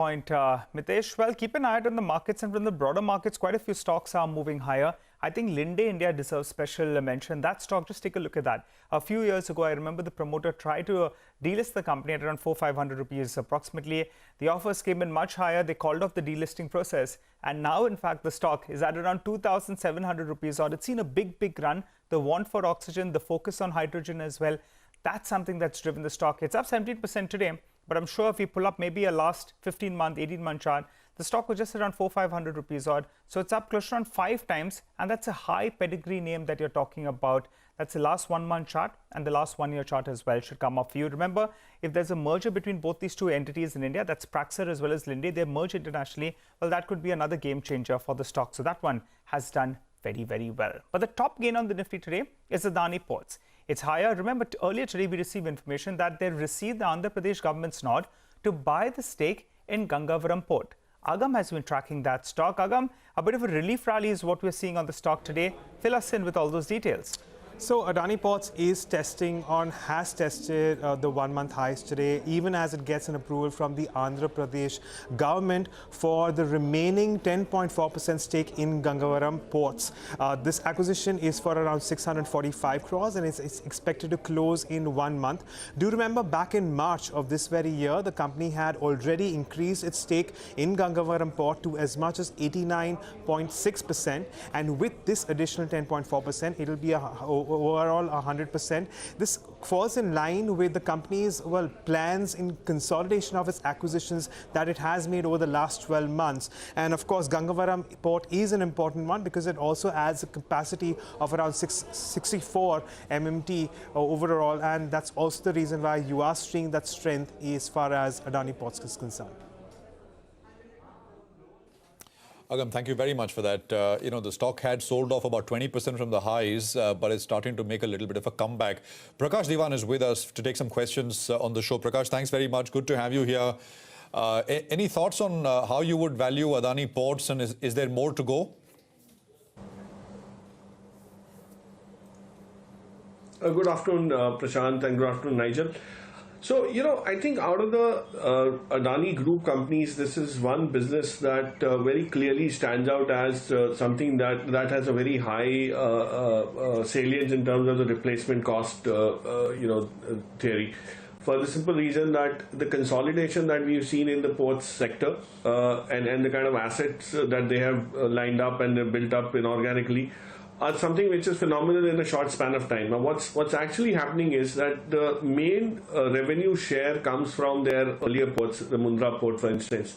Point, Mitesh. Well, keep an eye out on the markets, and from the broader markets, quite a few stocks are moving higher. I think Linde India deserves special mention. That stock, just take a look at that. A few years ago, I remember the promoter tried to delist the company at around 400-500 rupees approximately. The offers came in much higher. They called off the delisting process. And now, in fact, the stock is at around 2,700 rupees odd. It's seen a big run. The want for oxygen, the focus on hydrogen as well. That's something that's driven the stock. It's up 17% today. But I'm sure if we pull up maybe a last 15-month, 18-month chart, the stock was just around 400-500 rupees odd. So it's up close to around 5 times. And that's a high pedigree name that you're talking about. That's the last 1 month chart, and the last 1 year chart as well should come up for you. Remember, if there's a merger between both these two entities in India, that's Praxair as well as Linde, they merge internationally, well, that could be another game changer for the stock. So that one has done very well. But the top gain on the Nifty today is Adani Ports. It's higher. Remember, earlier today we received information that they received the Andhra Pradesh government's nod to buy the stake in Gangavaram Port. Agam has been tracking that stock. Agam, a bit of a relief rally is what we're seeing on the stock today. Fill us in with all those details. So Adani Ports has tested the 1 month highs today, even as it gets an approval from the Andhra Pradesh government for the remaining 10.4% stake in Gangavaram Ports. This acquisition is for around 645 crores and it's expected to close in 1 month. Do remember back in March of this very year, the company had already increased its stake in Gangavaram Port to as much as 89.6%. And with this additional 10.4%, it will be overall 100%. This falls in line with the company's plans in consolidation of its acquisitions that it has made over the last 12 months. And of course, Gangavaram Port is an important one because it also adds a capacity of around 64 MMT overall, and that's also the reason why you are seeing that strength as far as Adani Ports is concerned. Agam, thank you very much for that. The stock had sold off about 20% from the highs, but it's starting to make a little bit of a comeback. Prakash Diwan is with us to take some questions on the show. Prakash, thanks very much. Good to have you here. Any thoughts on how you would value Adani Ports, and is there more to go? Good afternoon, Prashant, and good afternoon, Nigel. So, I think out of the Adani Group companies, this is one business that very clearly stands out as something that has a very high salience in terms of the replacement cost, theory. For the simple reason that the consolidation that we've seen in the ports sector and the kind of assets that they have lined up and they've built up inorganically are something which is phenomenal in a short span of time. Now, what's actually happening is that the main revenue share comes from their earlier ports, the Mundra port, for instance.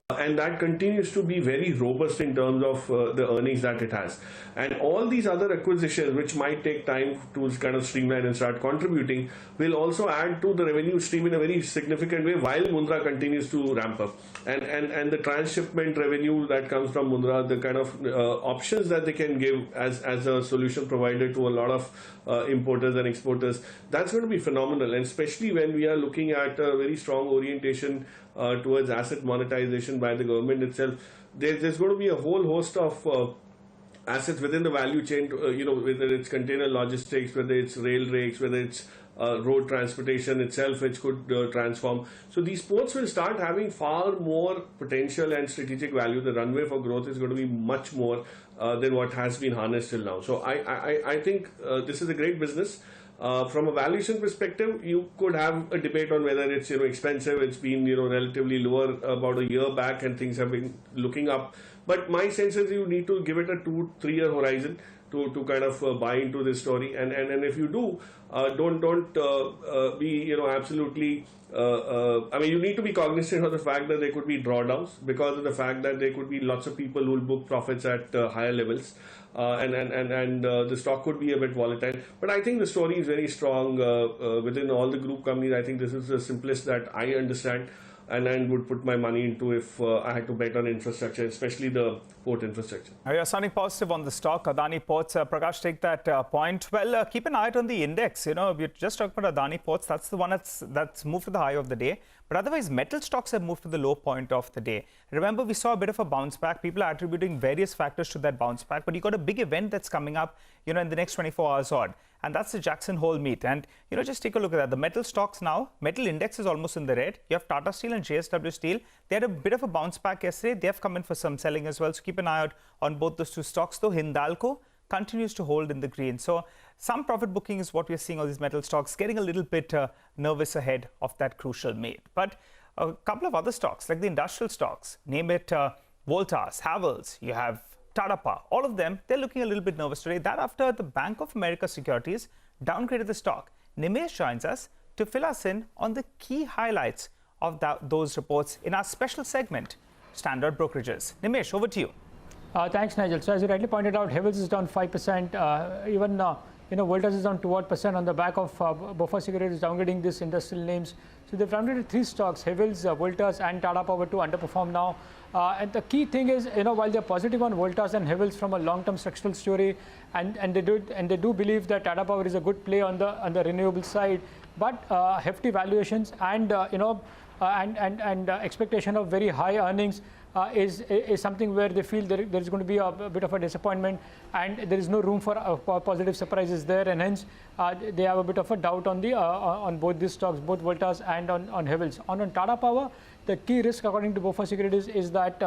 And that continues to be very robust in terms of the earnings that it has. And all these other acquisitions, which might take time to kind of streamline and start contributing, will also add to the revenue stream in a very significant way while Mundra continues to ramp up. And the transshipment revenue that comes from Mundra, the kind of options that they can give as a solution provider to a lot of importers and exporters, that's going to be phenomenal. And especially when we are looking at a very strong orientation towards asset monetization by the government itself, there's going to be a whole host of assets within the value chain, whether it's container logistics, whether it's rail rakes, whether it's road transportation itself, which could transform. So these ports will start having far more potential and strategic value. The runway for growth is going to be much more than what has been harnessed till now. So I think this is a great business. From a valuation perspective, you could have a debate on whether it's expensive. It's been relatively lower about a year back, and things have been looking up. But my sense is you need to give it a 2-3 year horizon to kind of buy into this story. And if you do, don't be absolutely. You need to be cognizant of the fact that there could be drawdowns because of the fact that there could be lots of people who will book profits at higher levels. And the stock could be a bit volatile. But I think the story is very strong within all the group companies. I think this is the simplest that I understand and would put my money into if I had to bet on infrastructure, especially the port infrastructure. You're sounding positive on the stock, Adani Ports. Prakash, take that point. Well, keep an eye out on the index. We just talked about Adani Ports. That's the one that's moved to the high of the day. But But otherwise, metal stocks have moved to the low point of the day. Remember, we saw a bit of a bounce back. People are attributing various factors to that bounce back. But you got a big event that's coming up, in the next 24 hours odd. And that's the Jackson Hole meet. And, just take a look at that. The metal stocks now, metal index is almost in the red. You have Tata Steel and JSW Steel. They had a bit of a bounce back yesterday. They have come in for some selling as well. So keep an eye out on both those two stocks, though. Hindalco continues to hold in the green. So some profit booking is what we're seeing on these metal stocks, getting a little bit nervous ahead of that crucial meet. But a couple of other stocks, like the industrial stocks, name it Voltas, Havells, you have Tata Power, all of them, they're looking a little bit nervous today. That after the Bank of America Securities downgraded the stock. Nimesh joins us to fill us in on the key highlights of those reports in our special segment, Standard Brokerages. Nimesh, over to you. Thanks, Nigel. So as you rightly pointed out, Havells is down 5%. Even Voltas is down 2% on the back of BofA Securities downgrading these industrial names. So they've downgraded three stocks: Havells, Voltas, and Tata Power to underperform now. And the key thing is, while they're positive on Voltas and Havells from a long-term structural story, and they do believe that Tata Power is a good play on the renewable side, but hefty valuations and expectation of very high earnings is something where they feel there is going to be a bit of a disappointment, and there is no room for positive surprises there, and hence they have a bit of a doubt on both these stocks, both Voltas and on Havells. On Tata Power, the key risk according to BofA Securities is that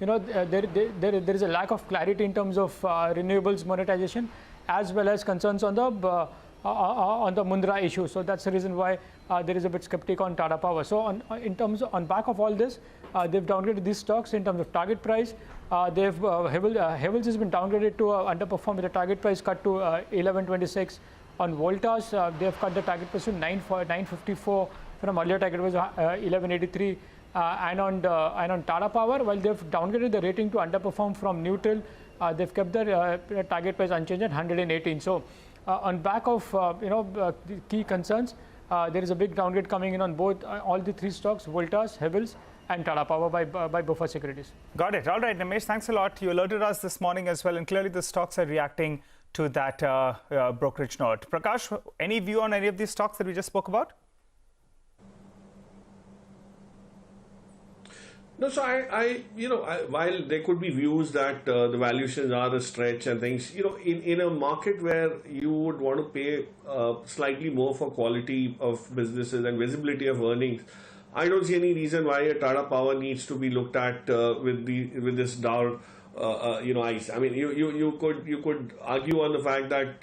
there is a lack of clarity in terms of renewables monetization, as well as concerns on the Mundra issue. So that's the reason why there is a bit skeptic on Tata Power. So on back of all this, they've downgraded these stocks in terms of target price. Havells has been downgraded to underperform with a target price cut to 1126. On Voltas, they've cut the target price to 954 from earlier target was 1183. And on Tata Power, while they've downgraded the rating to underperform from neutral, they've kept their target price unchanged at 118. So on back of the key concerns, there is a big downgrade coming in on both all the three stocks: Voltas, Havells, and Tata Power by BofA Securities. Got it. All right, Nimesh, thanks a lot. You alerted us this morning as well, and clearly the stocks are reacting to that brokerage note. Prakash, any view on any of these stocks that we just spoke about? No, so while there could be views that the valuations are a stretch and things, in a market where you would want to pay slightly more for quality of businesses and visibility of earnings, I don't see any reason why a Tata Power needs to be looked at with this dour eyes. I mean, you could argue on the fact that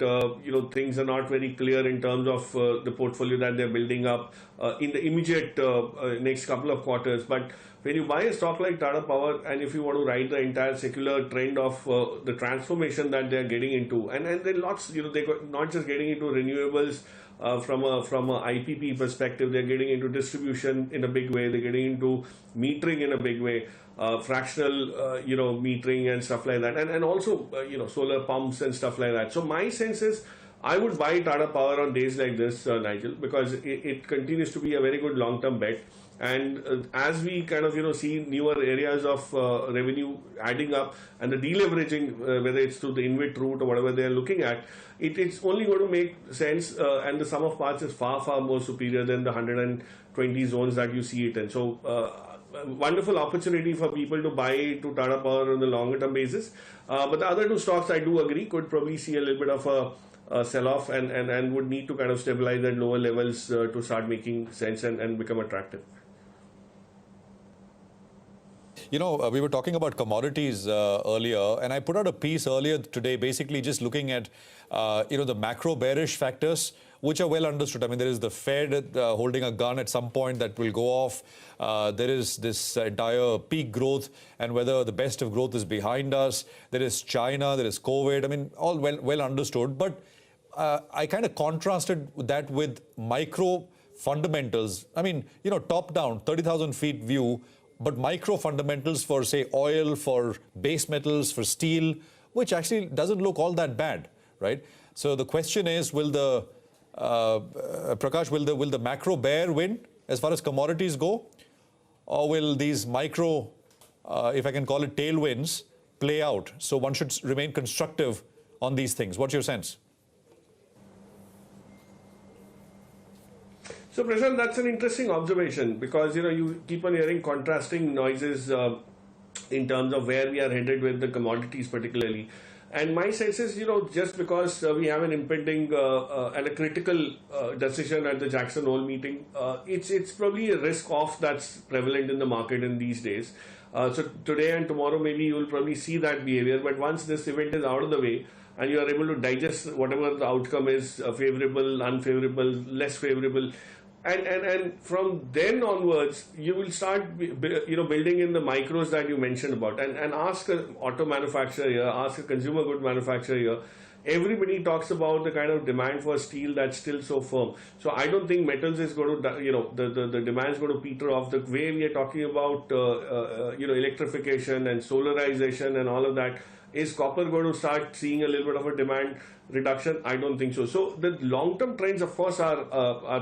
things are not very clear in terms of the portfolio that they're building up in the immediate next couple of quarters, but when you buy a stock like Tata Power, and if you want to ride the entire secular trend of the transformation that they're getting into, and there are lots, they're not just getting into renewables from a IPP perspective, they're getting into distribution in a big way, they're getting into metering in a big way, fractional, metering and stuff like that, and also, solar pumps and stuff like that. So my sense is, I would buy Tata Power on days like this, Nigel, because it continues to be a very good long-term bet. And as we kind of see newer areas of revenue adding up and the deleveraging, whether it's through the InvIT route or whatever they're looking at, it's only going to make sense, and the sum of parts is far more superior than the 120 zones that you see it in. So wonderful opportunity for people to buy to Tata Power on the longer term basis. But the other two stocks, I do agree, could probably see a little bit of a sell-off and would need to kind of stabilize at lower levels to start making sense and become attractive. We were talking about commodities earlier, and I put out a piece earlier today basically just looking at, the macro bearish factors, which are well understood. I mean, there is the Fed holding a gun at some point that will go off. There is this entire peak growth and whether the best of growth is behind us. There is China, there is COVID. I mean, all well understood. But I kind of contrasted that with micro fundamentals. I mean, top down, 30,000 feet view, but micro fundamentals for, say, oil, for base metals, for steel, which actually doesn't look all that bad, right? So the question is, will the Prakash, will the macro bear win as far as commodities go, or will these micro, if I can call it tailwinds, play out? So one should remain constructive on these things. What's your sense? So Prashant, that's an interesting observation because you keep on hearing contrasting noises in terms of where we are headed with the commodities particularly. And my sense is, just because we have an impending and a critical decision at the Jackson Hole meeting, it's probably a risk off that's prevalent in the market in these days. So today and tomorrow maybe you will probably see that behavior, but once this event is out of the way and you are able to digest whatever the outcome is, favorable, unfavorable, less favorable, and from then onwards, you will start, building in the micros that you mentioned about, and ask an auto manufacturer here, ask a consumer good manufacturer here. Everybody talks about the kind of demand for steel that's still so firm. So I don't think metals is going to, the demand is going to peter off. The way we are talking about, electrification and solarization and all of that, is copper going to start seeing a little bit of a demand reduction? I don't think so. So the long-term trends, of course, are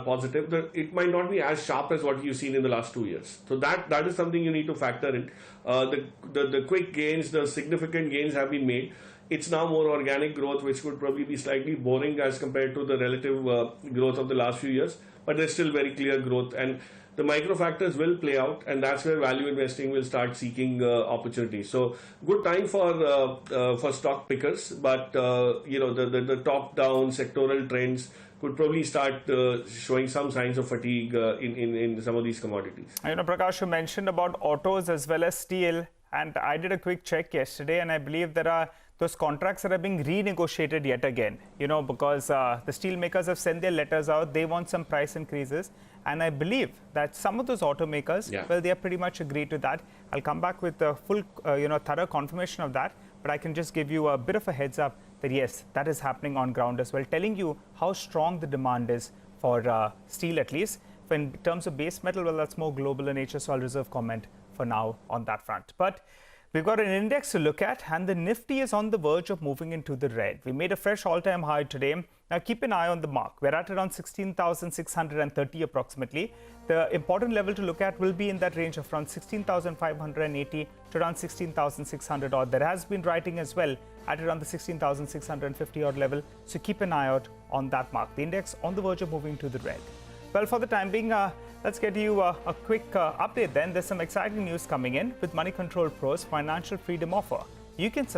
positive. It might not be as sharp as what you've seen in the last 2 years. So that is something you need to factor in. The quick gains, the significant gains have been made. It's now more organic growth, which could probably be slightly boring as compared to the relative growth of the last few years. But there's still very clear growth. And the micro factors will play out, and that's where value investing will start seeking opportunities. So good time for stock pickers, but the top-down sectoral trends could probably start showing some signs of fatigue in some of these commodities. Prakash, you mentioned about autos as well as steel, and I did a quick check yesterday, and I believe there are those contracts that are being renegotiated yet again, because the steel makers have sent their letters out. They want some price increases. And I believe that some of those automakers, well, they are pretty much agreed to that. I'll come back with a full, thorough confirmation of that. But I can just give you a bit of a heads up that, yes, that is happening on ground as well, telling you how strong the demand is for steel, at least. In terms of base metal, well, that's more global in nature, so I'll reserve comment for now on that front. But we've got an index to look at, and the Nifty is on the verge of moving into the red. We made a fresh all-time high today. Now, keep an eye on the mark. We're at around 16,630 approximately. The important level to look at will be in that range of around 16,580 to around 16,600 odd. There has been writing as well at around the 16,650 odd level. So keep an eye out on that mark. The index on the verge of moving to the red. Well, for the time being, let's get you a quick update then. There's some exciting news coming in with Money Control Pro's financial freedom offer. You can subscribe